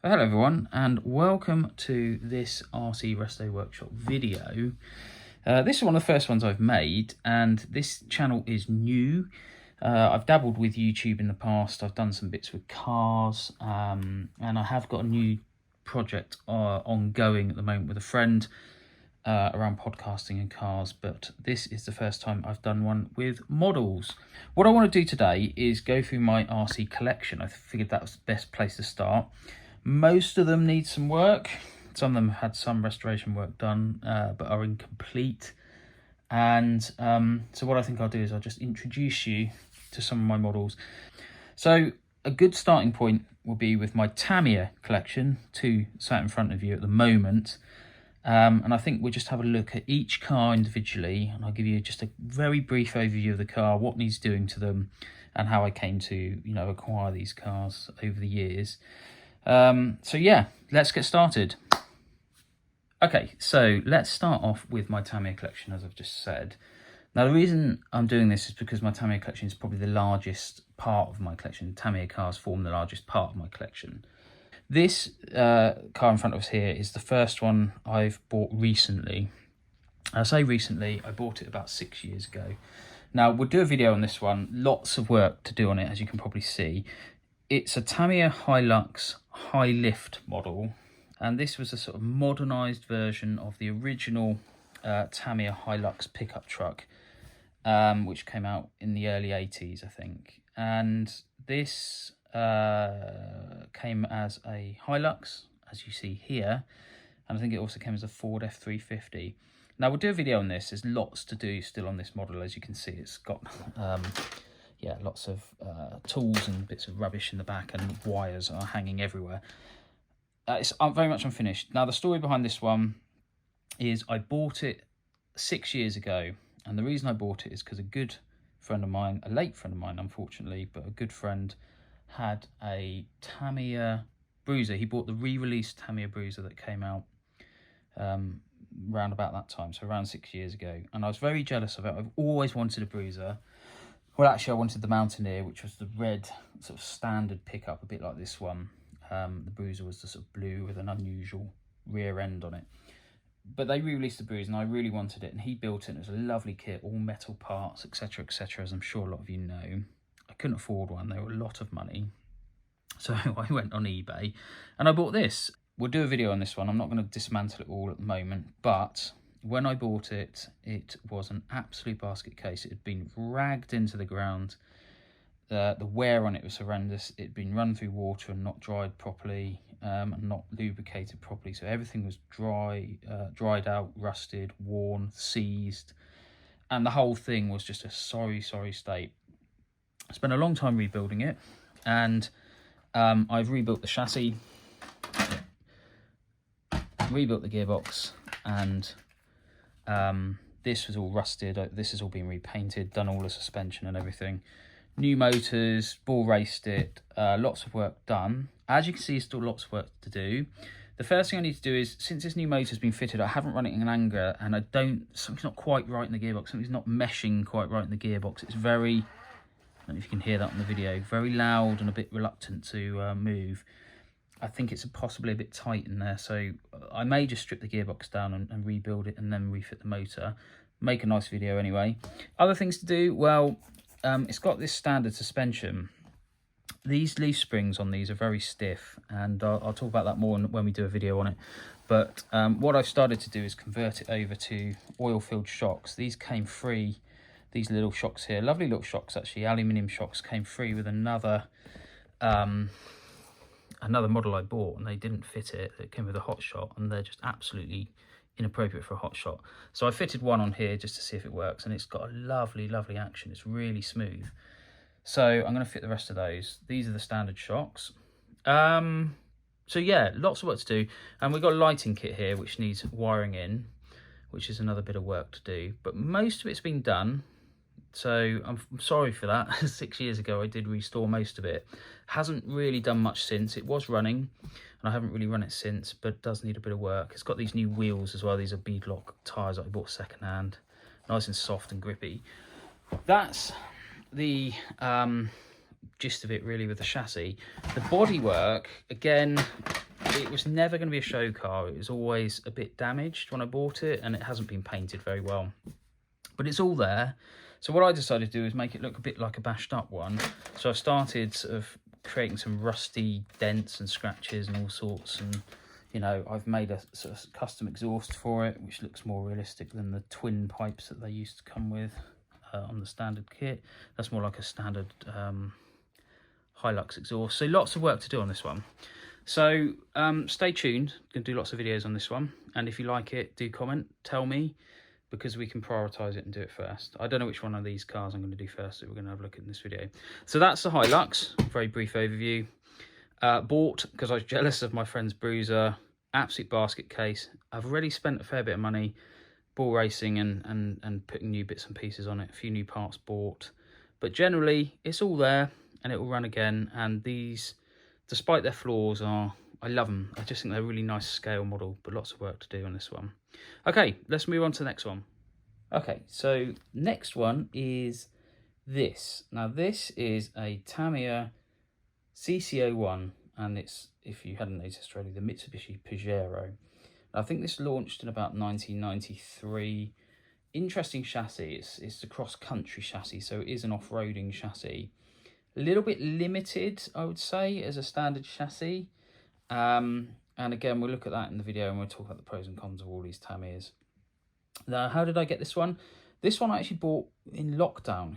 Hello everyone, and welcome to this RC Resto Workshop video. This is one of the first ones I've made, and this channel is new. I've dabbled with YouTube in the past. I've done some bits with cars, and I have got a new project ongoing at the moment with a friend around podcasting and cars, but this is the first time I've done one with models. What I want to do today is go through my RC collection. I figured that was the best place to start. Most of them need some work. Some of them have had some restoration work done, but are incomplete. And so what I think I'll do is I'll just introduce you to some of my models. So a good starting point will be with my Tamiya collection, two sat in front of you at the moment. And I think we'll just have a look at each car individually, and I'll give you just a very brief overview of the car, what needs doing to them, and how I came to, acquire these cars over the years. So yeah, let's get started. Okay, so let's start off with my Tamiya collection, as I've just said. Now, the reason I'm doing this is because my Tamiya collection is probably the largest part of my collection. Tamiya cars form the largest part of my collection. This car in front of us here is the first one I've bought recently. I say recently, I bought it about 6 years ago. Now, we'll do a video on this one. Lots of work to do on it, as you can probably see. It's a Tamiya Hilux high lift model, and this was a sort of modernised version of the original Tamiya Hilux pickup truck, which came out in the early 80s, I think. And this came as a Hilux, as you see here, and I think it also came as a Ford F350. Now, we'll do a video on this. There's lots to do still on this model. As you can see, it's got lots of tools and bits of rubbish in the back, and wires are hanging everywhere. It's very much unfinished. Now, the story behind this one is I bought it 6 years ago, and the reason I bought it is because a good friend of mine, a late friend of mine unfortunately, but a good friend, had a Tamiya Bruiser. He bought the re-released Tamiya Bruiser that came out round about that time, so around 6 years ago, and I was very jealous of it. I've always wanted a Bruiser. Well, actually, I wanted the Mountaineer, which was the red sort of standard pickup, a bit like this one. The Bruiser was the sort of blue with an unusual rear end on it. But they re-released the Bruiser, and I really wanted it, and he built it, and it was a lovely kit, all metal parts, etc., etc., as I'm sure a lot of you know. I couldn't afford one. They were a lot of money. So I went on eBay, and I bought this. We'll do a video on this one. I'm not going to dismantle it all at the moment, but when I bought it, it was an absolute basket case. It had been ragged into the ground. The wear on it was horrendous. It had been run through water and not dried properly, and not lubricated properly. So everything was dried out, rusted, worn, seized, and the whole thing was just a sorry state. I spent a long time rebuilding it, and I've rebuilt the chassis, rebuilt the gearbox, and this was all rusted. This has all been repainted, done all the suspension and everything. New motors, ball raced it, lots of work done. As you can see, still lots of work to do. The first thing I need to do is, since this new motor's been fitted, I haven't run it in anger, and something's not quite right in the gearbox. Something's not meshing quite right in the gearbox. It's very, I don't know if you can hear that on the video, very loud and a bit reluctant to move. I think it's possibly a bit tight in there, so I may just strip the gearbox down and rebuild it and then refit the motor. Make a nice video anyway. Other things to do, well, it's got this standard suspension. These leaf springs on these are very stiff, and I'll talk about that more when we do a video on it. But what I've started to do is convert it over to oil-filled shocks. These came free. These little shocks here, lovely little shocks actually, aluminium shocks, came free with another model I bought, and they didn't fit it. It came with a hot shot, and they're just absolutely inappropriate for a hot shot. So I fitted one on here just to see if it works, and it's got a lovely action. It's really smooth. So I'm going to fit the rest of those. These are the standard shocks. So yeah, lots of work to do, and we've got a lighting kit here which needs wiring in, which is another bit of work to do, but most of it's been done. So I'm sorry for that. 6 years ago, I did restore most of it. Hasn't really done much since. It was running, and I haven't really run it since, but it does need a bit of work. It's got these new wheels as well. These are beadlock tyres that I bought secondhand. Nice and soft and grippy. That's the gist of it, really, with the chassis. The bodywork, again, it was never going to be a show car. It was always a bit damaged when I bought it, and it hasn't been painted very well. But it's all there. So what I decided to do is make it look a bit like a bashed up one. So I've started sort of creating some rusty dents and scratches and all sorts, and you know, I've made a sort of custom exhaust for it, which looks more realistic than the twin pipes that they used to come with on the standard kit. That's more like a standard Hilux exhaust. So lots of work to do on this one. So stay tuned. Going to do lots of videos on this one, and if you like it, do comment, tell me, because we can prioritize it and do it first. I don't know which one of these cars I'm going to do first, so we're going to have a look at in this video. So that's the Hilux, very brief overview. Bought because I was jealous of my friend's Bruiser, absolute basket case. I've already spent a fair bit of money ball racing and putting new bits and pieces on it, a few new parts bought, but generally it's all there and it will run again. And these, despite their flaws, I love them. I just think they're a really nice scale model, but lots of work to do on this one. Okay, let's move on to the next one. Okay, so next one is this. Now this is a Tamiya CC01, and it's, if you hadn't noticed already, the Mitsubishi Pajero. I think this launched in about 1993. Interesting chassis. It's the cross-country chassis, so it is an off-roading chassis. A little bit limited, I would say, as a standard chassis. And again, we'll look at that in the video, and we'll talk about the pros and cons of all these Tamiyas. Now, how did I get this one? This one I actually bought in lockdown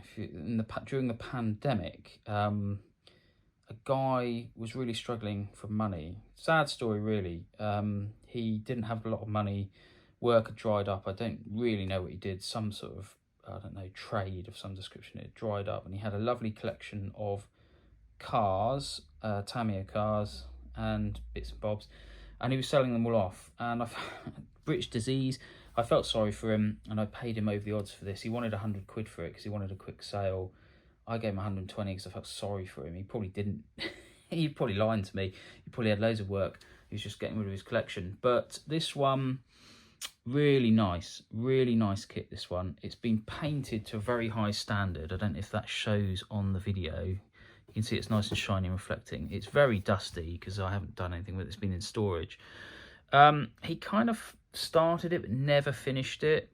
during the pandemic. A guy was really struggling for money. Sad story, really. He didn't have a lot of money. Work had dried up. I don't really know what he did. Some sort of, I don't know, trade of some description. It had dried up, and he had a lovely collection of cars, Tamiya cars, and bits and bobs, and he was selling them all off. And British disease, I felt sorry for him, and I paid him over the odds for this. He wanted 100 quid for it because he wanted a quick sale. I gave him 120 because I felt sorry for him. He probably didn't. He probably lied to me. He probably had loads of work. He was just getting rid of his collection. But this one, really nice kit, this one. It's been painted to a very high standard. I don't know if that shows on the video. You can see it's nice and shiny and reflecting. It's very dusty because I haven't done anything with it. It's been in storage. He kind of started it but never finished it.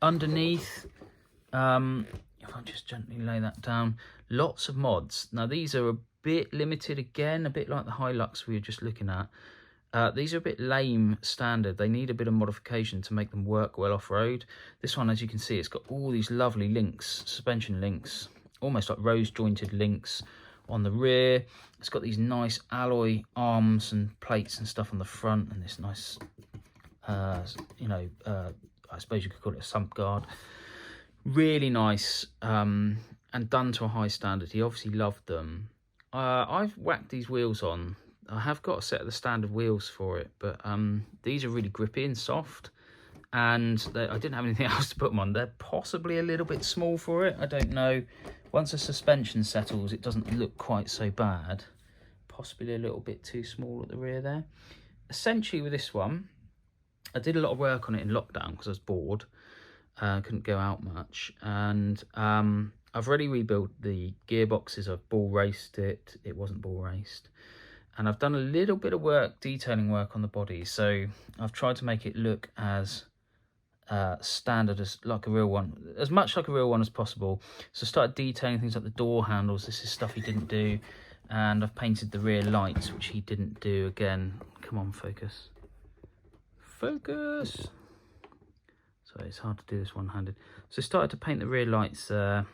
Underneath, if I just gently lay that down, lots of mods. Now these are a bit limited again, a bit like the Hilux we were just looking at. These are a bit lame standard. They need a bit of modification to make them work well off-road. This one, as you can see, it's got all these lovely links, suspension links, almost like rose jointed links on the rear. It's got these nice alloy arms and plates and stuff on the front, and this nice I suppose you could call it a sump guard. Really nice, and done to a high standard. He obviously loved them. I've whacked these wheels on. I have got a set of the standard wheels for it, but these are really grippy and soft, and I didn't have anything else to put them on. They're possibly a little bit small for it, I don't know. Once the suspension settles, it doesn't look quite so bad. Possibly a little bit too small at the rear there. Essentially with this one, I did a lot of work on it in lockdown because I was bored. Couldn't go out much, and I've already rebuilt the gearboxes. I've ball raced it. It wasn't ball raced. And I've done a little bit of work, detailing work on the body. So I've tried to make it look as standard as like a real one, as much like a real one as possible. So I started detailing things like the door handles. This is stuff he didn't do. And I've painted the rear lights, which he didn't do again. Come on, focus. Focus. So it's hard to do this one-handed. So I started to paint the rear lights, done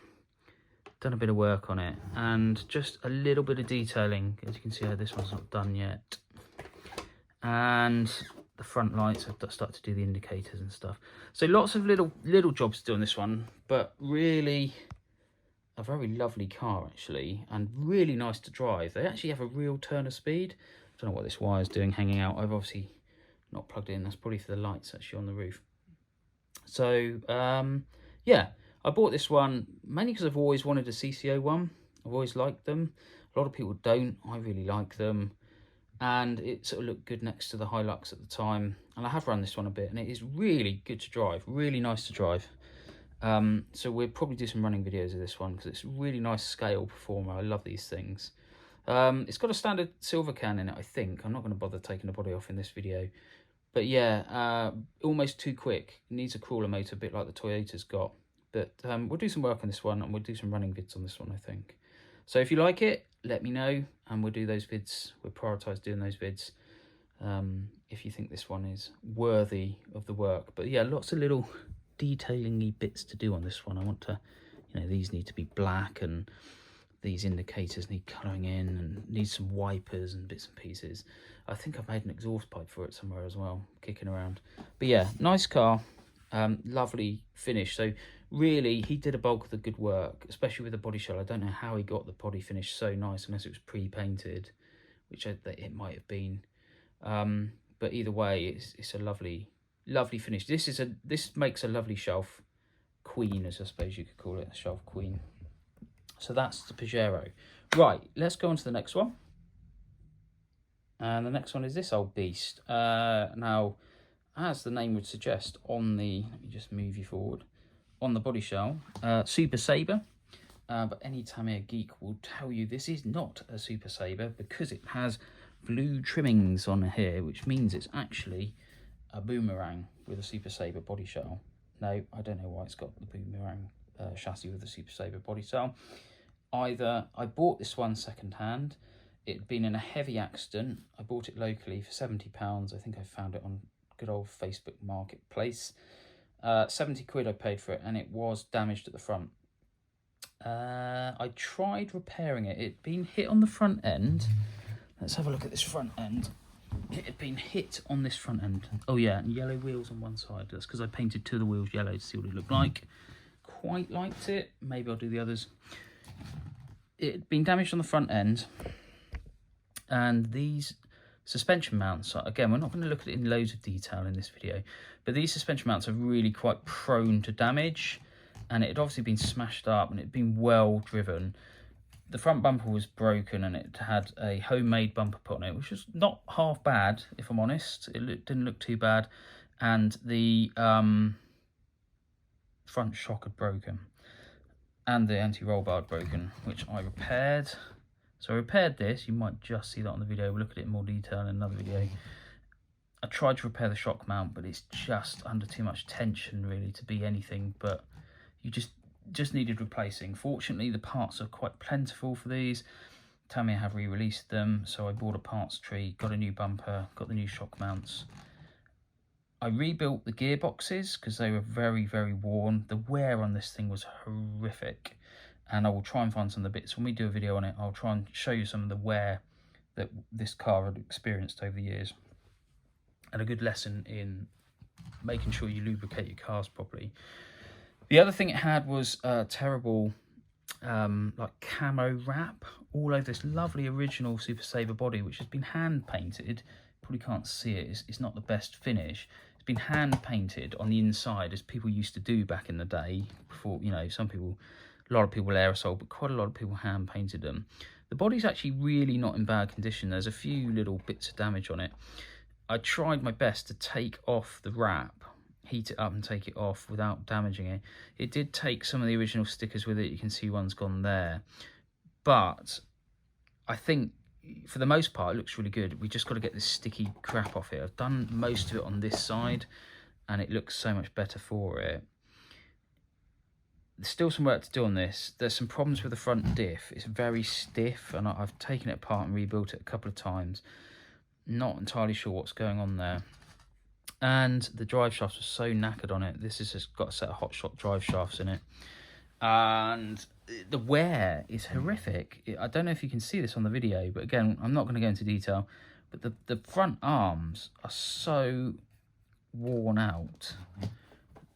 a bit of work on it, and just a little bit of detailing. As you can see, this one's not done yet. And the front lights, I've started to do the indicators and stuff. So lots of little jobs to do on this one, but really a very lovely car actually, and really nice to drive. They actually have a real turn of speed. I don't know what this wire's doing hanging out. I've obviously not plugged in. That's probably for the lights actually on the roof. So yeah, I bought this one mainly because I've always wanted a CC01. I've always liked them. A lot of people don't. I really like them, and it sort of looked good next to the Hilux at the time. And I have run this one a bit, and it is really good to drive, really nice to drive. So we'll probably do some running videos of this one because it's a really nice scale performer. I love these things. It's got a standard silver can in it, I think. I'm not going to bother taking the body off in this video. But yeah, almost too quick. It needs a crawler motor, a bit like the Toyota's got. But we'll do some work on this one, and we'll do some running vids on this one, I think. So if you like it, let me know, and we'll do those vids. We'll prioritise doing those vids if you think this one is worthy of the work. But yeah, lots of little detailing-y bits to do on this one. I want to, you know, these need to be black, and these indicators need colouring in, and need some wipers and bits and pieces. I think I've made an exhaust pipe for it somewhere as well, kicking around. But yeah, nice car, lovely finish. So really, he did a bulk of the good work, especially with the body shell. I don't know how he got the body finish so nice, unless it was pre-painted, which it might have been. But either way, it's a lovely finish. This makes a lovely shelf queen, as I suppose you could call it, a shelf queen. So that's the Pajero. Right, let's go on to the next one. And the next one is this old beast. Now, as the name would suggest, let me just move you forward, on the body shell, Super Sabre. But any Tamiya geek will tell you this is not a Super Sabre, because it has blue trimmings on here, which means it's actually a boomerang with a Super Sabre body shell. No, I don't know why it's got the boomerang chassis with the Super Sabre body shell. Either I bought this one second hand, it'd been in a heavy accident. I bought it locally for £70. I think I found it on good old Facebook Marketplace. 70 quid I paid for it, and it was damaged at the front. I tried repairing it. It'd been hit on the front end. Let's have a look at this front end. It had been hit on this front end. Oh yeah, and yellow wheels on one side. That's because I painted two of the wheels yellow to see what it looked like. Quite liked it. Maybe I'll do the others. It had been damaged on the front end. And these suspension mounts, again, we're not going to look at it in loads of detail in this video, but these suspension mounts are really quite prone to damage, and it had obviously been smashed up and it had been well driven. The front bumper was broken, and it had a homemade bumper put on it, which was not half bad, if I'm honest. It didn't look too bad, and the front shock had broken, and the anti-roll bar had broken, which I repaired. So I repaired this. You might just see that on the video. We'll look at it in more detail in another video. I tried to repair the shock mount, but it's just under too much tension really to be anything, but you just needed replacing. Fortunately, the parts are quite plentiful for these. Tamiya have re-released them, so I bought a parts tree, got a new bumper, got the new shock mounts. I rebuilt the gearboxes because they were very, very worn. The wear on this thing was horrific, and I will try and find some of the bits. When we do a video on it, I'll try and show you some of the wear that this car had experienced over the years, and a good lesson in making sure you lubricate your cars properly. The other thing it had was a terrible like camo wrap all over this lovely original Super Sabre body, which has been hand painted. Probably can't see it, it's not the best finish. It's been hand painted on the inside, as people used to do back in the day. Before, you know, a lot of people aerosol, but quite a lot of people hand painted them. The body's actually really not in bad condition. There's a few little bits of damage on it. I tried my best to take off the wrap, heat it up and take it off without damaging it. It did take some of the original stickers with it. You can see one's gone there, but I think for the most part it looks really good. We just got to get this sticky crap off it. I've done most of it on this side, and it looks so much better for it. There's still some work to do on this. There's some problems with the front diff. It's very stiff, and I've taken it apart and rebuilt it a couple of times. Not entirely sure what's going on there. And the drive shafts were so knackered on it. This has just got a set of hot shot drive shafts in it, and the wear is horrific. I don't know if you can see this on the video, but again, I'm not going to go into detail, but the front arms are so worn out.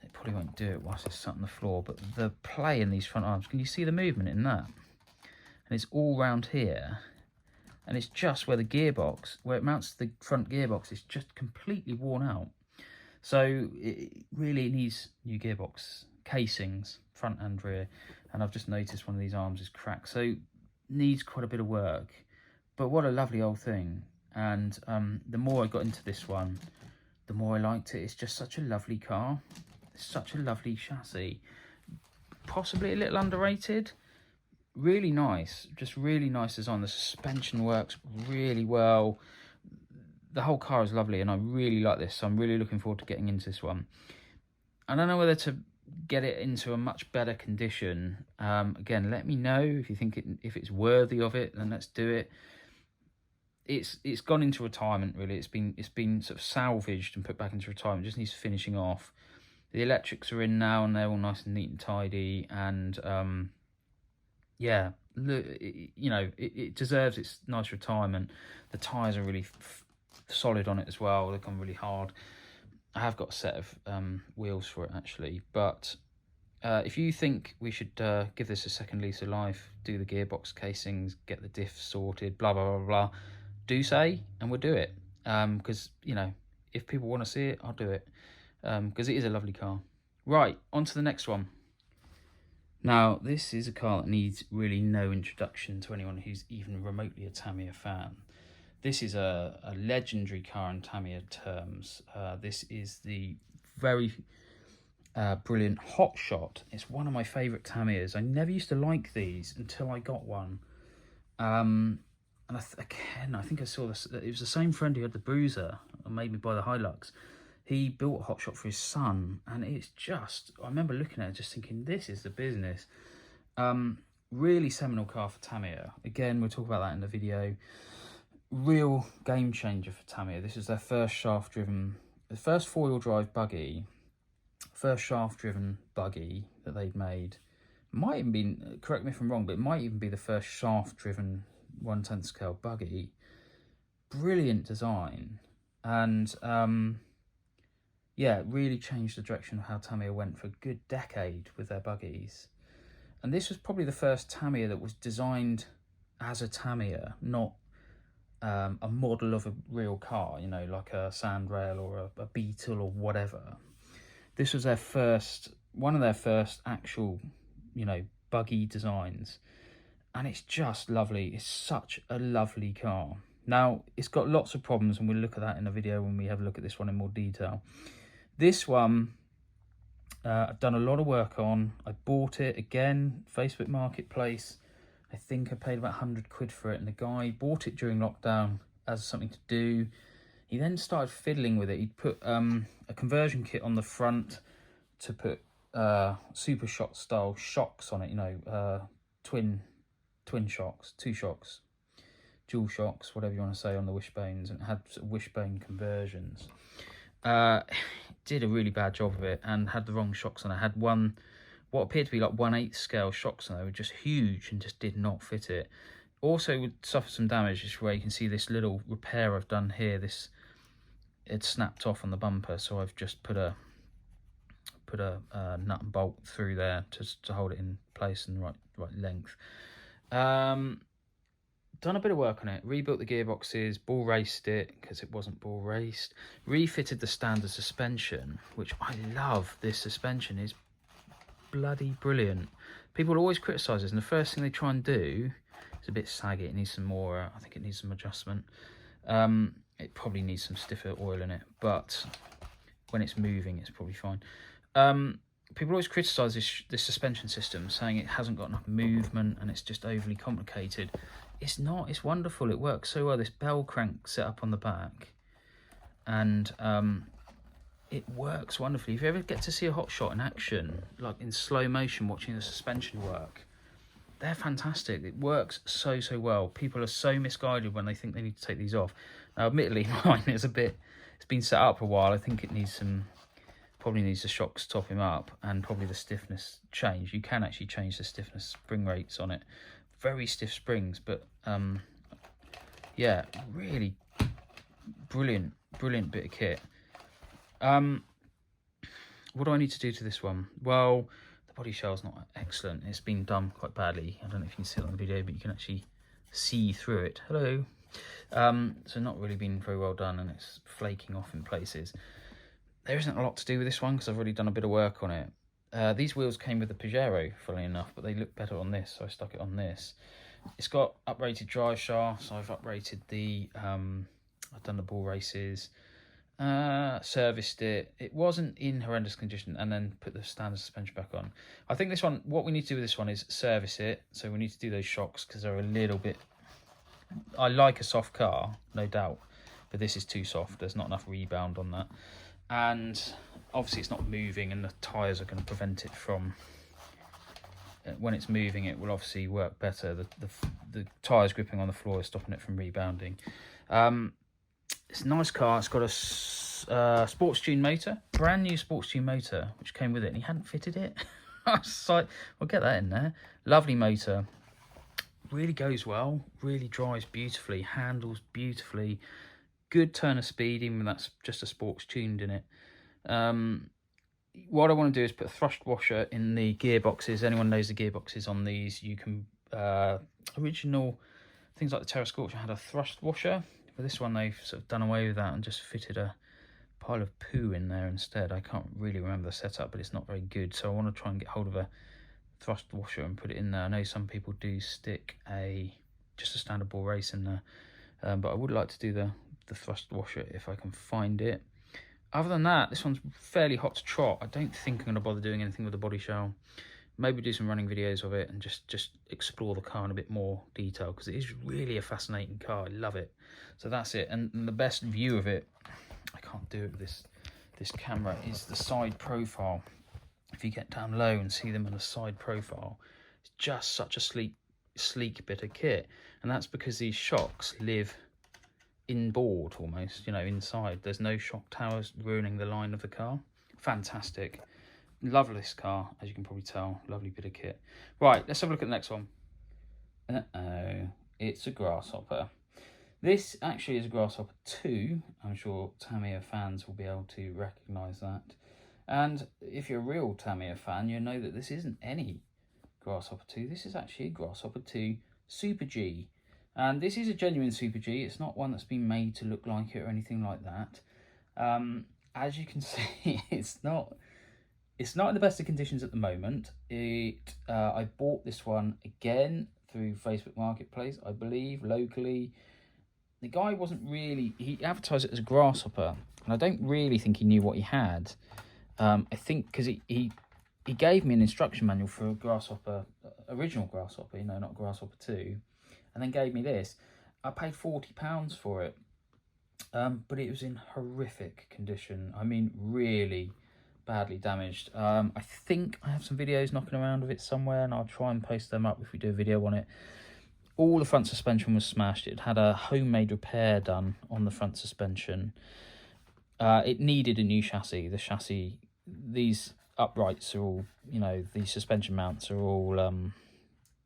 It probably won't do it whilst it's sat on the floor, but the play in these front arms, can you see the movement in that? And it's all round here, and it's just where the gearbox, where it mounts to the front gearbox, is just completely worn out. So it really needs new gearbox casings, front and rear, and I've just noticed one of these arms is cracked, so needs quite a bit of work. But what a lovely old thing. And the more I got into this one, the more I liked it. It's just such a lovely car. It's such a lovely chassis. Possibly a little underrated. really nice, just really nice design. The suspension works really well. The whole car is lovely, and I really like this, so I'm really looking forward to getting into this one. I don't know whether to get it into a much better condition. Again, let me know if you think if it's worthy of it, then let's do it. It's gone into retirement, really. It's been sort of salvaged and put back into retirement. It just needs finishing off. The electrics are in now, and they're all nice and neat and tidy. And yeah, look, it deserves its nice retirement. The tyres are really solid on it as well. They've gone really hard. I have got a set of wheels for it actually, but if you think we should give this a second lease of life, do the gearbox casings, get the diff sorted, blah blah blah blah, do say, and we'll do it. Because if people want to see it, I'll do it. Because it is a lovely car. Right, on to the next one. Now, this is a car that needs really no introduction to anyone who's even remotely a Tamiya fan. This is a legendary car in Tamiya terms. This is the very brilliant Hot Shot. It's one of my favourite Tamiyas. I never used to like these until I got one. And I think I saw this. It was the same friend who had the Bruiser, and made me buy the Hilux. He built a Hot Shot for his son, and it's just, I remember looking at it just thinking, this is the business. Really seminal car for Tamiya. Again, we'll talk about that in the video. Real game changer for Tamiya. This is their first shaft-driven, the first four-wheel drive buggy, first shaft-driven buggy that they'd made. Might even be, correct me if I'm wrong, but it might even be the first shaft-driven 1/10 scale buggy. Brilliant design, and yeah, it really changed the direction of how Tamiya went for a good decade with their buggies. And this was probably the first Tamiya that was designed as a Tamiya, not a model of a real car, like a Sandrail or a Beetle or whatever. This was one of their first actual, buggy designs. And it's just lovely. It's such a lovely car. Now, it's got lots of problems, and we'll look at that in a video when we have a look at this one in more detail. This one, I've done a lot of work on. I bought it, again, Facebook Marketplace. I think I paid about 100 quid for it, and the guy bought it during lockdown as something to do. He then started fiddling with it. He'd put a conversion kit on the front to put Super Shot style shocks on it, twin shocks, two shocks, dual shocks, whatever you want to say, on the wishbones, and it had sort of wishbone conversions. Did a really bad job of it and had the wrong shocks on it. Had what appeared to be like 1/8 scale shocks on it, were just huge and just did not fit it. Also would suffer some damage, just where you can see this little repair I've done here. It snapped off on the bumper, so I've just put a nut and bolt through there to hold it in place and right length. Done a bit of work on it, rebuilt the gearboxes, ball raced it because it wasn't ball raced, refitted the standard suspension, which I love. This suspension is bloody brilliant. People always criticise this, and the first thing they try and do is a bit saggy. It needs some more, I think it needs some adjustment. It probably needs some stiffer oil in it, but when it's moving, it's probably fine. People always criticise this suspension system, saying it hasn't got enough movement and it's just overly complicated. It's not. It's wonderful. It works so well. This bell crank set up on the back, and it works wonderfully. If you ever get to see a Hot Shot in action, like in slow motion, watching the suspension work, they're fantastic. It works so well. People are so misguided when they think they need to take these off. Now, admittedly, mine is it's been set up for a while. I think it needs probably needs the shocks topping up, and probably the stiffness change. You can actually change the stiffness spring rates on it. Very stiff springs, but yeah, really brilliant bit of kit. What do I need to do to this one? Well, the body shell's not excellent. It's been done quite badly. I don't know if you can see it on the video, but you can actually see through it. Hello. So not really been very well done, and it's flaking off in places. There isn't a lot to do with this one because I've already done a bit of work on it. These wheels came with the Pajero, funnily enough, but they look better on this, so I stuck it on this. It's got uprated drive shafts. I've uprated I've done the ball races. serviced it. It wasn't in horrendous condition, and then put the standard suspension back on. I think this one, what we need to do with this one is service it. So we need to do those shocks because they're a little bit... I like a soft car, no doubt, but this is too soft. There's not enough rebound on that. And obviously it's not moving, and the tyres are going to prevent it from... When it's moving, it will obviously work better. The tyres gripping on the floor is stopping it from rebounding. It's a nice car. It's got a sports tune motor, brand new sports tune motor, which came with it, and he hadn't fitted it. So we'll get that in there. Lovely motor. Really goes well. Really drives beautifully. Handles beautifully. Good turn of speed, even when that's just a sports tuned in it. What I want to do is put a thrust washer in the gearboxes. Anyone knows the gearboxes on these, you can... original things like the Terra Scorcher had a thrust washer. For this one, they've sort of done away with that and just fitted a pile of poo in there instead. I can't really remember the setup, but it's not very good. So I want to try and get hold of a thrust washer and put it in there. I know some people do stick just a standard ball race in there, but I would like to do the thrust washer if I can find it. Other than that, this one's fairly hot to trot. I don't think I'm going to bother doing anything with the body shell. Maybe do some running videos of it and just explore the car in a bit more detail, because it is really a fascinating car. I love it. So that's it. And the best view of it, I can't do it with this camera, is the side profile. If you get down low and see them in the side profile, it's just such a sleek bit of kit. And that's because these shocks live inboard almost, you know, inside. There's no shock towers ruining the line of the car. Fantastic. Love this car, as you can probably tell. Lovely bit of kit. Right, let's have a look at the next one. It's a Grasshopper. This actually is a Grasshopper 2. I'm sure Tamiya fans will be able to recognise that. And if you're a real Tamiya fan, you'll know that this isn't any Grasshopper 2. This is actually a Grasshopper 2 Super G. And this is a genuine Super G. It's not one that's been made to look like it or anything like that. As you can see, it's not in the best of conditions at the moment. I bought this one again through Facebook Marketplace, I believe, locally. The guy wasn't really... He advertised it as a Grasshopper, and I don't really think he knew what he had. I think because he gave me an instruction manual for a Grasshopper, original Grasshopper, you know, not Grasshopper 2, and then gave me this. I paid £40 for it, but it was in horrific condition. I mean, really badly damaged. I think I have some videos knocking around of it somewhere, and I'll try and post them up if we do a video on it. All the front suspension was smashed. It had a homemade repair done on the front suspension. It needed a new chassis. The chassis, these uprights are all, you know, these suspension mounts are all,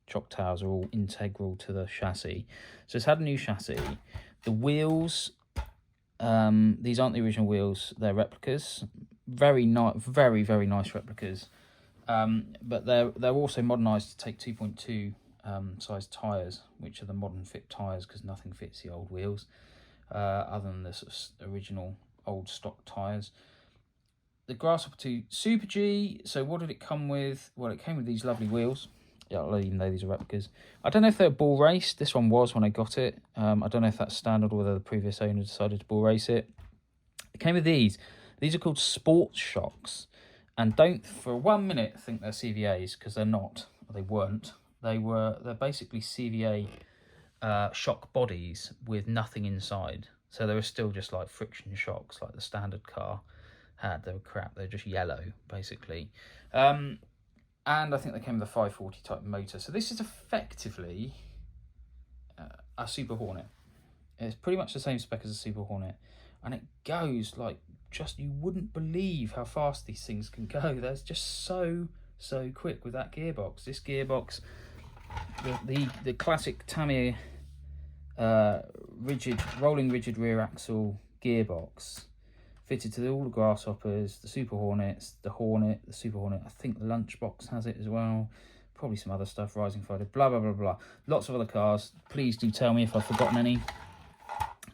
shock towers are all integral to the chassis. So it's had a new chassis. The wheels, these aren't the original wheels, they're replicas. Very nice, very nice replicas. But they're also modernised to take 2.2 size tyres, which are the modern fit tyres, because nothing fits the old wheels other than the sort of original old stock tyres. The Grasshopper 2 Super G. So what did it come with? Well, it came with these lovely wheels. Yeah, even though these are replicas. I don't know if they're ball raced. This one was when I got it. I don't know if that's standard or whether the previous owner decided to ball race it. It came with these. These are called sports shocks. And don't for 1 minute think they're CVAs, because they're not. Or they weren't. They're basically CVA shock bodies with nothing inside. So they were still just like friction shocks like the standard car had. They were crap. They're just yellow, basically. And I think they came with a 540 type motor. So this is effectively a Super Hornet. It's pretty much the same spec as a Super Hornet. And it goes like, just, you wouldn't believe how fast these things can go. They're just so quick with that gearbox. This gearbox, the classic Tamiya rolling rigid rear axle gearbox, fitted to all the Grasshoppers, the Super Hornets, the Hornet, the Super Hornet. I think the Lunchbox has it as well. Probably some other stuff, Rising Fighter, blah, blah, blah, blah. Lots of other cars. Please do tell me if I've forgotten any.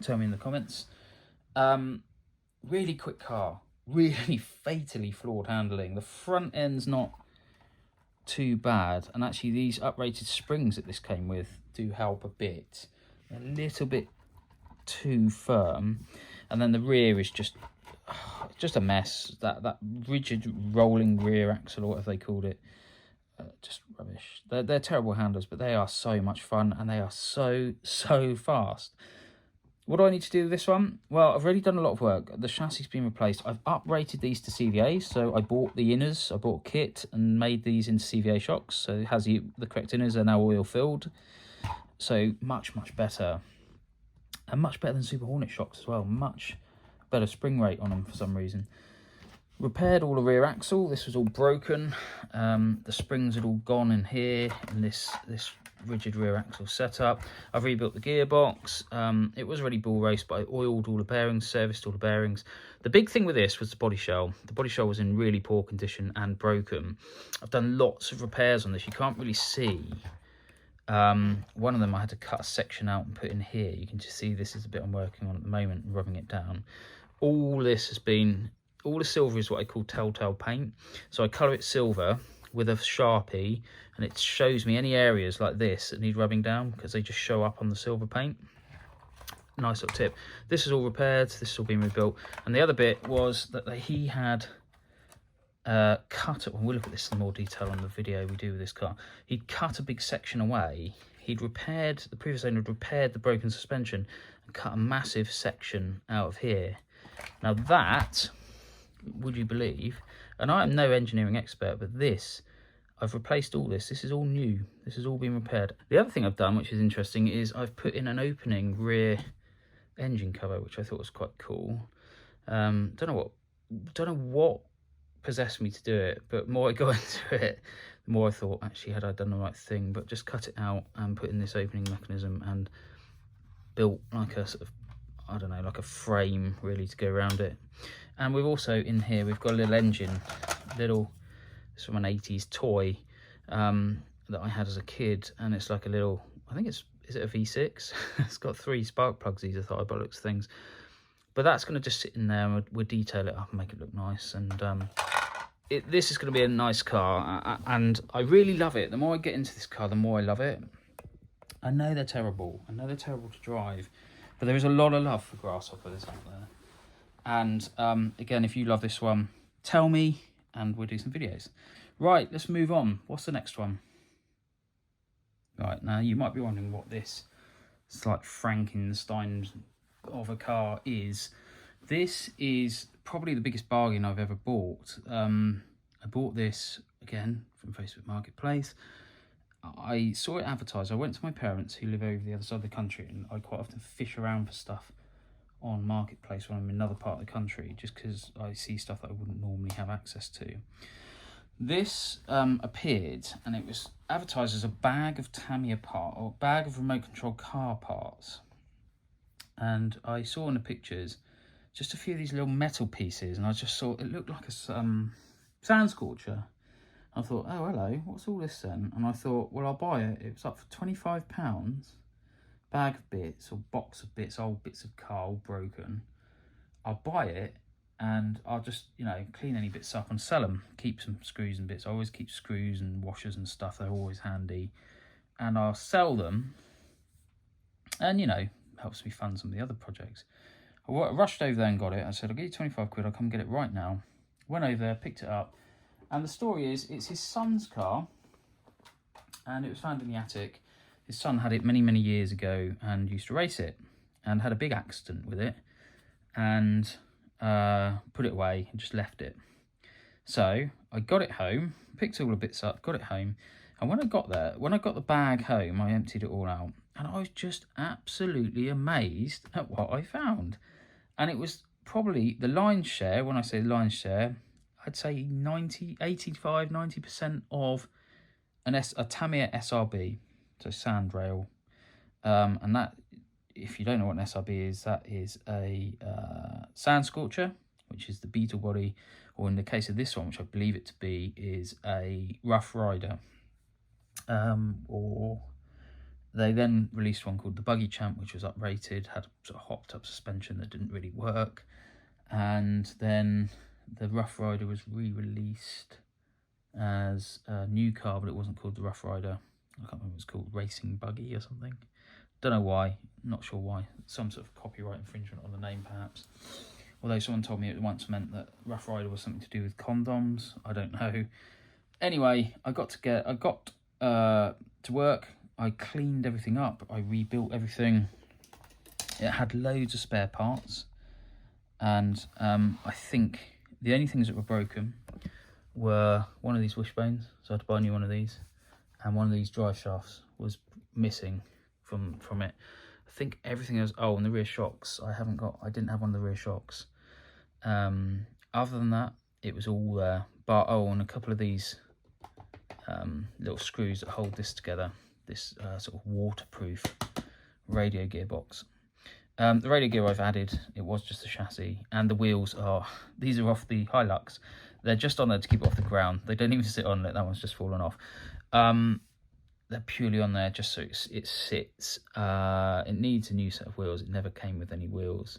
Tell me in the comments. Really quick car. Really fatally flawed handling. The front end's not too bad. And actually these uprated springs that this came with do help a bit. A little bit too firm. And then the rear is just a mess. That rigid rolling rear axle, or whatever they called it, just rubbish. They're terrible handlers, but they are so much fun, and they are so fast. What do I need to do with this one? Well, I've already done a lot of work. The chassis has been replaced. I've uprated these to CVA, so I bought the inners. I bought a kit and made these into CVA shocks, so it has the correct inners. Are now oil filled, so much better, and much better than Super Hornet shocks as well. Much better spring rate on them for some reason. Repaired all the rear axle. This was all broken. The springs had all gone in here in this rigid rear axle setup. I've rebuilt the gearbox. It was already ball raced, but I oiled all the bearings, serviced all the bearings. The big thing with this was the body shell. The body shell was in really poor condition and broken. I've done lots of repairs on this. You can't really see. One of them I had to cut a section out and put in here. You can just see this is the bit I'm working on at the moment, rubbing it down. All this has been, all the silver is what I call telltale paint. So I colour it silver with a Sharpie, and it shows me any areas like this that need rubbing down because they just show up on the silver paint. Nice little tip. This is all repaired. This has all been rebuilt. And the other bit was that he had cut it. We'll look at this in more detail on the video we do with this car. He'd cut a big section away. He'd repaired, the previous owner had repaired the broken suspension and cut a massive section out of here. Now that, would you believe, and I am no engineering expert, but this, I've replaced all this. This is all new. This has all been repaired. The other thing I've done, which is interesting, is I've put in an opening rear engine cover, which I thought was quite cool. Don't know what possessed me to do it, but the more I got into it, the more I thought, actually, had I done the right thing? But just cut it out and put in this opening mechanism and built like a sort of, I don't know, like a frame really to go around it. And we've also in here, we've got a little engine, it's from an 80s toy that I had as a kid, and it's like a little, I think is it a V6? It's got 3 spark plugs either side by the looks of things. But that's going to just sit in there, and we'll detail it up and make it look nice. And this is going to be a nice car, and I really love it. The more I get into this car, the more I love it. I know they're terrible. I know they're terrible to drive, but there is a lot of love for grasshoppers out there. And again, if you love this one, tell me, and we'll do some videos. Right, let's move on. What's the next one? Right, now you might be wondering what this slight Frankenstein of a car is. This is probably the biggest bargain I've ever bought. I bought this again from Facebook Marketplace. I saw it advertised. I went to my parents who live over the other side of the country, and I quite often fish around for stuff on Marketplace when I'm in another part of the country, just because I see stuff that I wouldn't normally have access to. This appeared, and it was advertised as a bag of Tamiya parts, or bag of remote control car parts. And I saw in the pictures just a few of these little metal pieces, and I just saw it looked like a sand scorcher. I thought, oh hello, what's all this then? And I thought, well, I'll buy it. It was up for £25. Bag of bits, or box of bits, old bits of car, all broken. I'll buy it, and I'll just, you know, clean any bits up and sell them. Keep some screws and bits. I always keep screws and washers and stuff. They're always handy. And I'll sell them, and, you know, helps me fund some of the other projects. I rushed over there and got it. I said, I'll give you 25 quid. I'll come get it right now. Went over there, picked it up. And the story is, it's his son's car, and it was found in the attic. His son had it many, many years ago and used to race it, and had a big accident with it, and put it away and just left it. So I got it home, picked all the bits up, got it home, and when I got the bag home, I emptied it all out, and I was just absolutely amazed at what I found. And it was probably the lion's share. When I say lion's share, I'd say 85-90% of a Tamiya SRB, so sand rail. And that, if you don't know what an SRB is, that is a sand scorcher, which is the beetle body, or in the case of this one, which I believe it to be, is a Rough Rider. Or they then released one called the Buggy Champ, which was uprated, had a sort of hopped up suspension that didn't really work. And then the Rough Rider was re-released as a new car, but it wasn't called the Rough Rider. I can't remember what it's called, Racing Buggy or something. Don't know why, not sure why. Some sort of copyright infringement on the name perhaps. Although someone told me it once meant that Rough Rider was something to do with condoms. I don't know. Anyway, I got to work. I cleaned everything up. I rebuilt everything. It had loads of spare parts. And I think the only things that were broken were one of these wishbones. So I had to buy a new one of these. And one of these drive shafts was missing from it. I think everything else. Oh, and the rear shocks. I didn't have one of the rear shocks. Other than that, it was all there. But and a couple of these little screws that hold this together. This sort of waterproof radio gearbox. The radio gear I've added. It was just the chassis, and the wheels are. These are off the Hilux. They're just on there to keep it off the ground. They don't even sit on it. That one's just fallen off. They're purely on there just so it sits. It needs a new set of wheels. It never came with any wheels.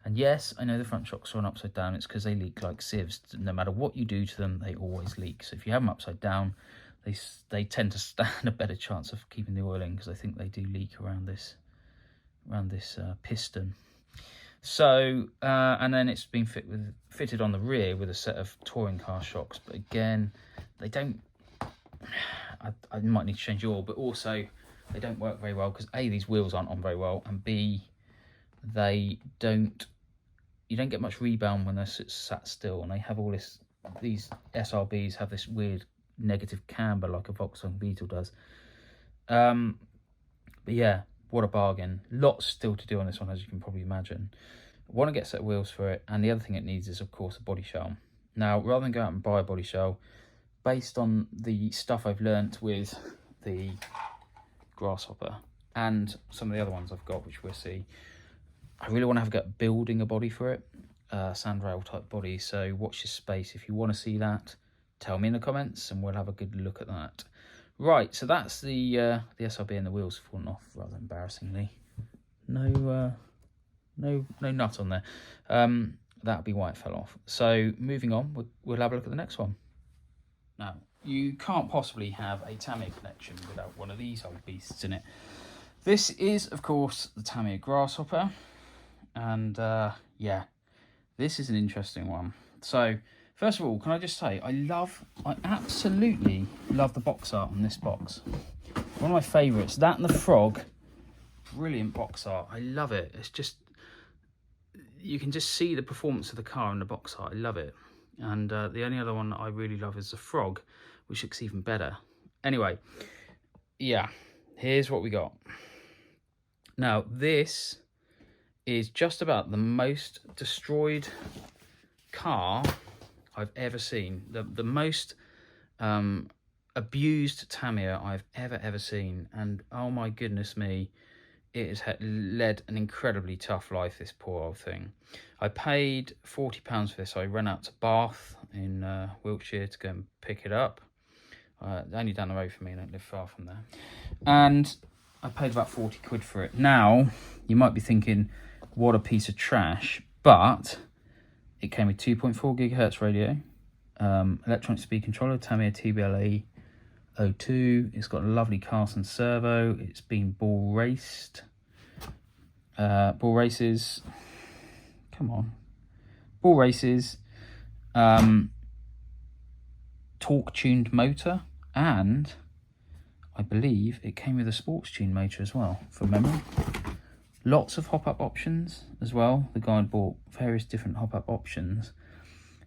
And yes, I know the front shocks are on upside down. It's because they leak like sieves. No matter what you do to them, they always leak. So if you have them upside down, they tend to stand a better chance of keeping the oil in, because I think they do leak around this piston. So and then it's been fitted on the rear with a set of touring car shocks. But again, they don't. I might need to change the oil, but also they don't work very well because A, these wheels aren't on very well, and B, you don't get much rebound when they're sat still, and they have all this. These SRBs have this weird negative camber like a Volkswagen Beetle does. But yeah, what a bargain. Lots still to do on this one, as you can probably imagine. I want to get a set of wheels for it, and the other thing it needs is, of course, a body shell. Now, rather than go out and buy a body shell, based on the stuff I've learnt with the Grasshopper and some of the other ones I've got, which we'll see, I really want to have a go at building a body for it, sandrail type body. So watch this space. If you want to see that, tell me in the comments and we'll have a good look at that. Right, so that's the SRB, and the wheels have fallen off rather embarrassingly. No nut on there. That'll be why it fell off. So moving on, we'll have a look at the next one. Now, you can't possibly have a Tamiya connection without one of these old beasts in it. This is, of course, the Tamiya Grasshopper. And, yeah, this is an interesting one. So, first of all, can I just say, I absolutely love the box art on this box. One of my favourites. That and the frog. Brilliant box art. I love it. It's just, you can just see the performance of the car in the box art. I love it. And the only other one that I really love is the frog, which looks even better. Anyway, yeah, here's what we got. Now, this is just about the most destroyed car I've ever seen. The most abused Tamiya I've ever seen. And oh my goodness me, it has led an incredibly tough life, this poor old thing. I paid £40 for this. I ran out to Bath in Wiltshire to go and pick it up. Only down the road from me, I don't live far from there. And I paid about 40 quid for it. Now, you might be thinking, what a piece of trash. But it came with 2.4 gigahertz radio, electronic speed controller, Tamiya TBLA 02. It's got a lovely Carson servo. It's been bull races. Bull races. Torque tuned motor, and I believe it came with a sports tuned motor as well, from memory. Lots of hop up options as well. The guy had bought various different hop up options.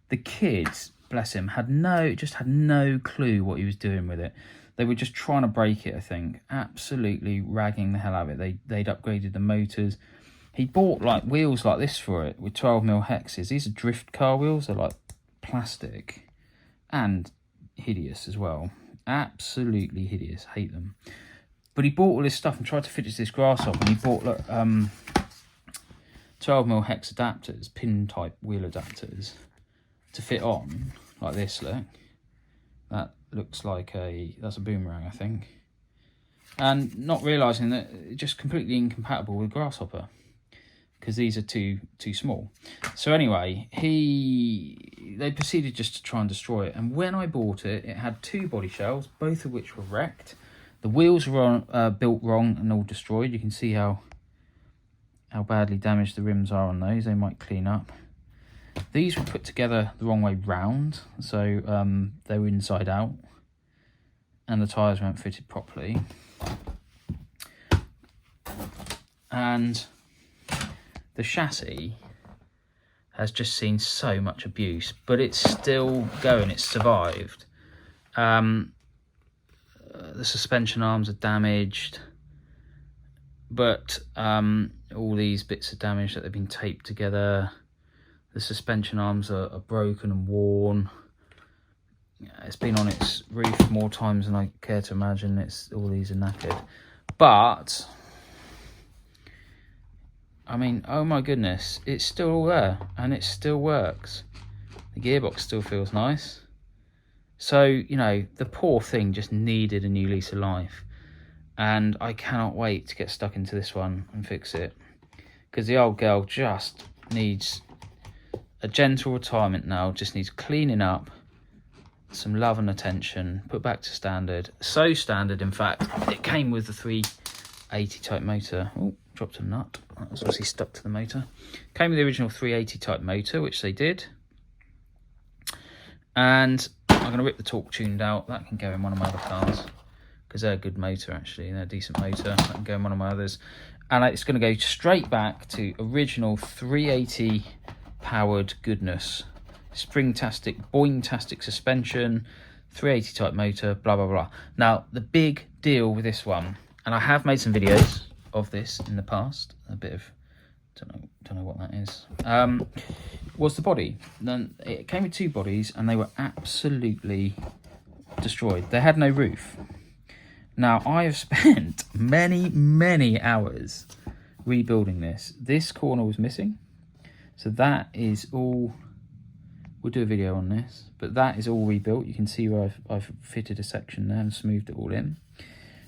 The kids, bless him, had no clue what he was doing with it. They were just trying to break it, I think. Absolutely ragging the hell out of it. They'd upgraded the motors. He bought like wheels like this for it with 12mm hexes. These are drift car wheels. They're like plastic and hideous as well. Absolutely hideous. Hate them. But he bought all this stuff and tried to fit it to this Grasshopper. And he bought 12mm hex adapters, pin type wheel adapters, to fit on like this. Look, that looks like that's a boomerang, I think. And not realising that it's just completely incompatible with Grasshopper, because these are too small. So anyway, they proceeded just to try and destroy it. And when I bought it, it had two body shells, both of which were wrecked. The wheels were built wrong and all destroyed. You can see how badly damaged the rims are on those. They might clean up. These were put together the wrong way round, so they were inside out, and the tyres weren't fitted properly. And the chassis has just seen so much abuse, but it's still going. It's survived. The suspension arms are damaged, but all these bits are damaged that they've been taped together. The suspension arms are broken and worn. It's been on its roof more times than I care to imagine. All these are knackered, but I mean, oh my goodness, it's still all there and it still works. The gearbox still feels nice. So, you know, the poor thing just needed a new lease of life. And I cannot wait to get stuck into this one and fix it. Because the old girl just needs a gentle retirement now. Just needs cleaning up, some love and attention, put back to standard. So standard, in fact, it came with the 380 type motor. Oh, dropped a nut. That was obviously stuck to the motor. Came with the original 380 type motor, which they did. And I'm going to rip the torque tuned out. That can go in one of my other cars, because they're a good motor, actually. They're a decent motor. That can go in one of my others. And it's going to go straight back to original 380 powered goodness. Spring-tastic, boing-tastic suspension, 380 type motor, blah, blah, blah. Now, the big deal with this one, and I have made some videos of this in the past, a bit of, don't know what that is, was the body. Then it came with two bodies and they were absolutely destroyed. They had no roof. Now, I have spent many hours rebuilding this. This corner was missing, so that is all. We'll do a video on this, but that is all rebuilt. You can see where I've fitted a section there and smoothed it all in.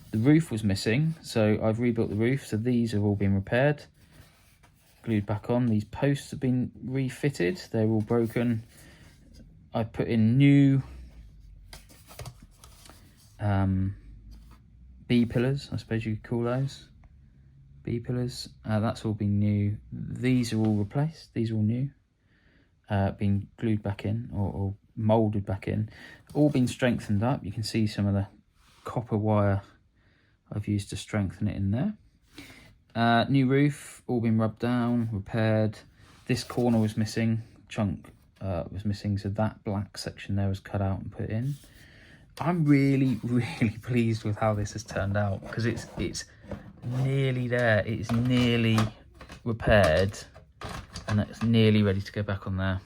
The roof was missing, so I've rebuilt the roof. So these have all been repaired, glued back on. These posts have been refitted. They're all broken. I put in new B-pillars, I suppose you could call those. B-pillars. That's all been new. These are all replaced. These are all new. Been glued back in or moulded back in. All been strengthened up. You can see some of the copper wire I've used to strengthen it in there. New roof, all been rubbed down, repaired. This corner was missing, chunk was missing, so that black section there was cut out and put in. I'm really pleased with how this has turned out, because it's nearly there. It's nearly repaired and it's nearly ready to go back on there.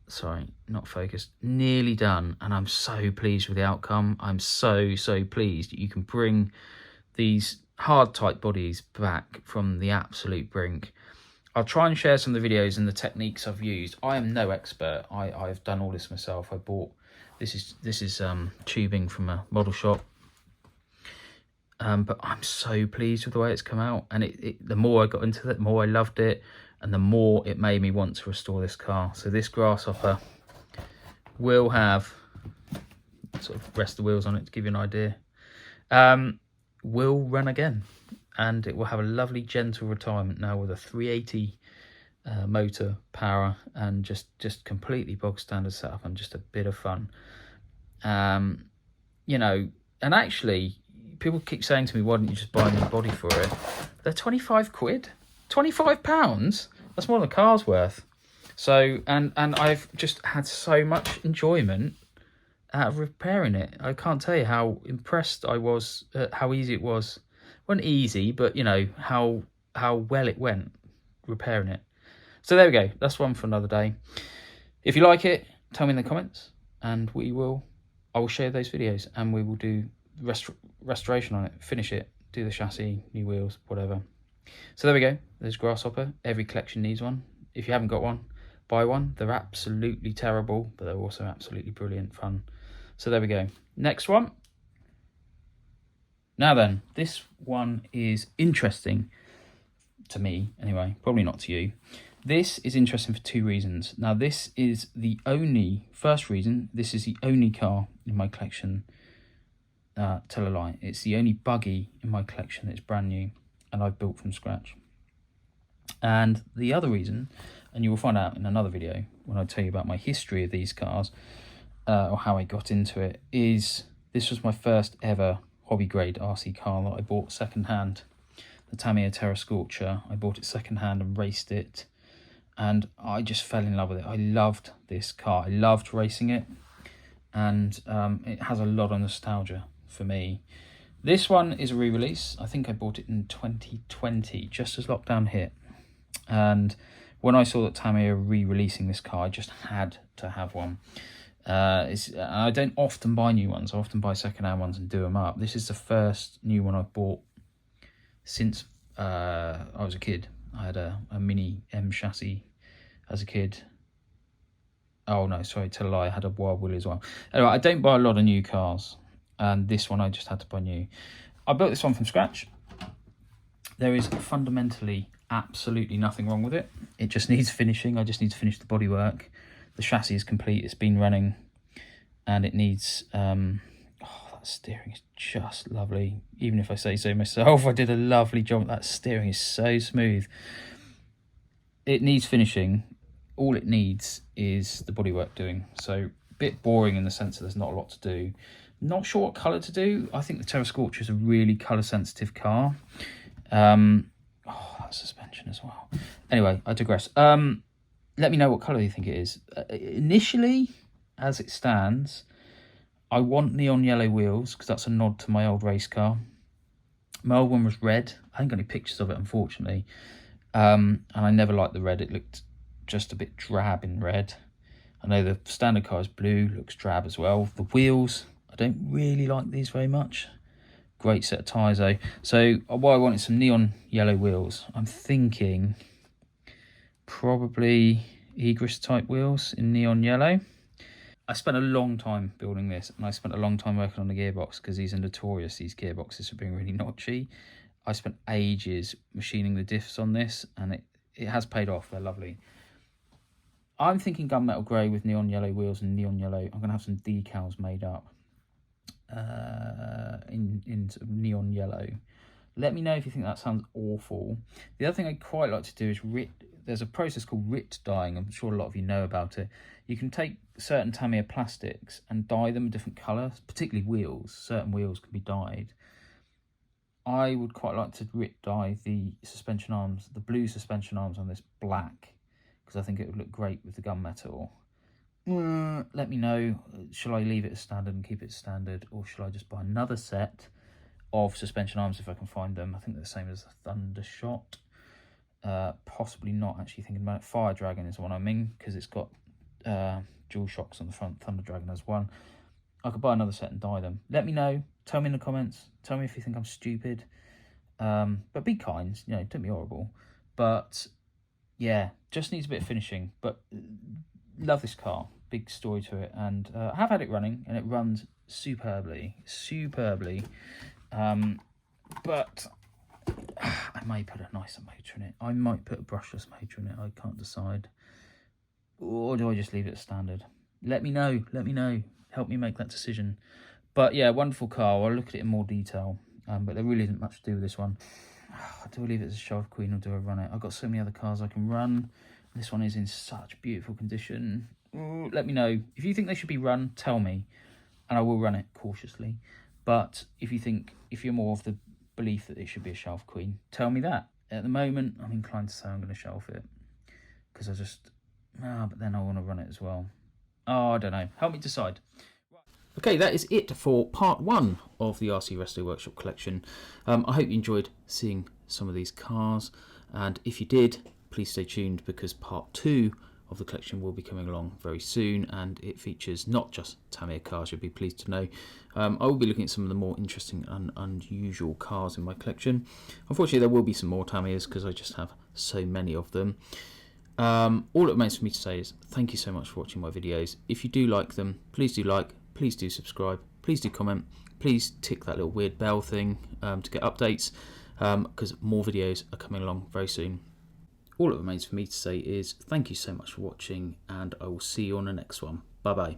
Sorry, not focused. Nearly done, and I'm so pleased with the outcome. I'm so pleased that you can bring these hard type bodies back from the absolute brink. I'll try and share some of the videos and the techniques I've used. I am no expert. I've done all this myself. I bought this is tubing from a model shop, but I'm so pleased with the way it's come out. And the more I got into it, the more I loved it, and the more it made me want to restore this car. So this grasshopper will have, sort of rest the wheels on it to give you an idea, will run again, and it will have a lovely gentle retirement now with a 380 motor power and just completely bog standard setup and just a bit of fun. You know, and actually people keep saying to me, why didn't you just buy a new body for it? They're 25 quid. £25, that's more than the car's worth. So, and I've just had so much enjoyment out of repairing it. I can't tell you how impressed I was at how easy it was. It wasn't easy, but you know, how well it went repairing it. So there we go, that's one for another day. If you like it, tell me in the comments, and I will share those videos, and we will do restoration on it, finish it, do the chassis, new wheels, whatever. So there we go, there's Grasshopper. Every collection needs one. If you haven't got one, buy one. They're absolutely terrible, but they're also absolutely brilliant fun. So there we go. Next one. Now then, this one is interesting to me anyway, probably not to you. This is interesting for two reasons. Now this is the only, first reason, this is the only car in my collection Tell a lie. It's the only buggy in my collection that's brand new and I've built from scratch. And the other reason, and you will find out in another video when I tell you about my history of these cars, or how I got into it, is this was my first ever hobby grade RC car that I bought second hand. The Tamiya Terra Scorcher. I bought it second hand and raced it, and I just fell in love with it. I loved this car. I loved racing it, and it has a lot of nostalgia for me. This one is a re-release. I think I bought it in 2020, just as lockdown hit. And when I saw that Tamiya were re-releasing this car, I just had to have one. I don't often buy new ones. I often buy second-hand ones and do them up. This is the first new one I've bought since I was a kid. I had a Mini M chassis as a kid. Oh no, sorry, tell a lie, I had a Wild Willy as well. Anyway, I don't buy a lot of new cars, and this one I just had to buy new. I built this one from scratch. There is fundamentally absolutely nothing wrong with it. It just needs finishing. I just need to finish the bodywork. The chassis is complete, it's been running, and it needs that steering is just lovely. Even if I say so myself, I did a lovely job. That steering is so smooth. It needs finishing. All it needs is the bodywork doing. So a bit boring in the sense that there's not a lot to do. Not sure what colour to do. I think the Terra Scorcher is a really colour sensitive car. That suspension as well. Anyway, I digress. Let me know what colour you think it is. Initially, as it stands, I want neon yellow wheels because that's a nod to my old race car. My old one was red. I haven't got any pictures of it, unfortunately. And I never liked the red. It looked just a bit drab in red. I know the standard car is blue, looks drab as well. The wheels, I don't really like these very much. Great set of tyres though. So what I want is some neon yellow wheels. I'm thinking probably Egris type wheels in neon yellow. I spent a long time building this, and I spent a long time working on the gearbox because these are notorious, these gearboxes, for being really notchy. I spent ages machining the diffs on this, and it has paid off. They're lovely. I'm thinking gunmetal grey with neon yellow wheels and neon yellow. I'm going to have some decals made up in sort of neon yellow. Let me know if you think that sounds awful. The other thing I'd quite like to do is there's a process called RIT dyeing. I'm sure a lot of you know about it. You can take certain Tamiya plastics and dye them a different colour, particularly wheels. Certain wheels can be dyed. I would quite like to RIT dye the suspension arms, the blue suspension arms on this black, because I think it would look great with the gunmetal. Let me know, shall I leave it as standard and keep it standard, or shall I just buy another set of suspension arms if I can find them? I think they're the same as the Thundershot. Possibly not, actually thinking about it. Fire Dragon is the one I mean, because it's got dual shocks on the front. Thunder Dragon has one. I could buy another set and dye them. Let me know. Tell me in the comments. Tell me if you think I'm stupid. But be kind. You know, don't be horrible. But yeah, just needs a bit of finishing. But love this car. Big story to it. And I have had it running, and it runs superbly. Superbly. But I may put a nicer motor in it. I might put a brushless motor in it. I can't decide. Or do I just leave it as standard? Let me know. Let me know. Help me make that decision. But yeah, wonderful car. I'll look at it in more detail. But there really isn't much to do with this one. Do I leave it as a Shelf Queen or do I run it? I've got so many other cars I can run. This one is in such beautiful condition. Let me know. If you think they should be run, tell me. And I will run it cautiously. But if you're more of the belief that it should be a Shelf Queen, tell me that. At the moment, I'm inclined to say I'm going to shelf it. Because but then I want to run it as well. I don't know. Help me decide. Okay, that is it for part 1 of the RC Resto Workshop collection. I hope you enjoyed seeing some of these cars, and if you did, please stay tuned because part 2 of the collection will be coming along very soon, and it features not just Tamiya cars, you'll be pleased to know. I will be looking at some of the more interesting and unusual cars in my collection. Unfortunately, there will be some more Tamiyas because I just have so many of them. All it remains for me to say is thank you so much for watching my videos. If you do like them, please do like, please do subscribe, please do comment, please tick that little weird bell thing to get updates, because more videos are coming along very soon. All it remains for me to say is thank you so much for watching, and I will see you on the next one. Bye bye.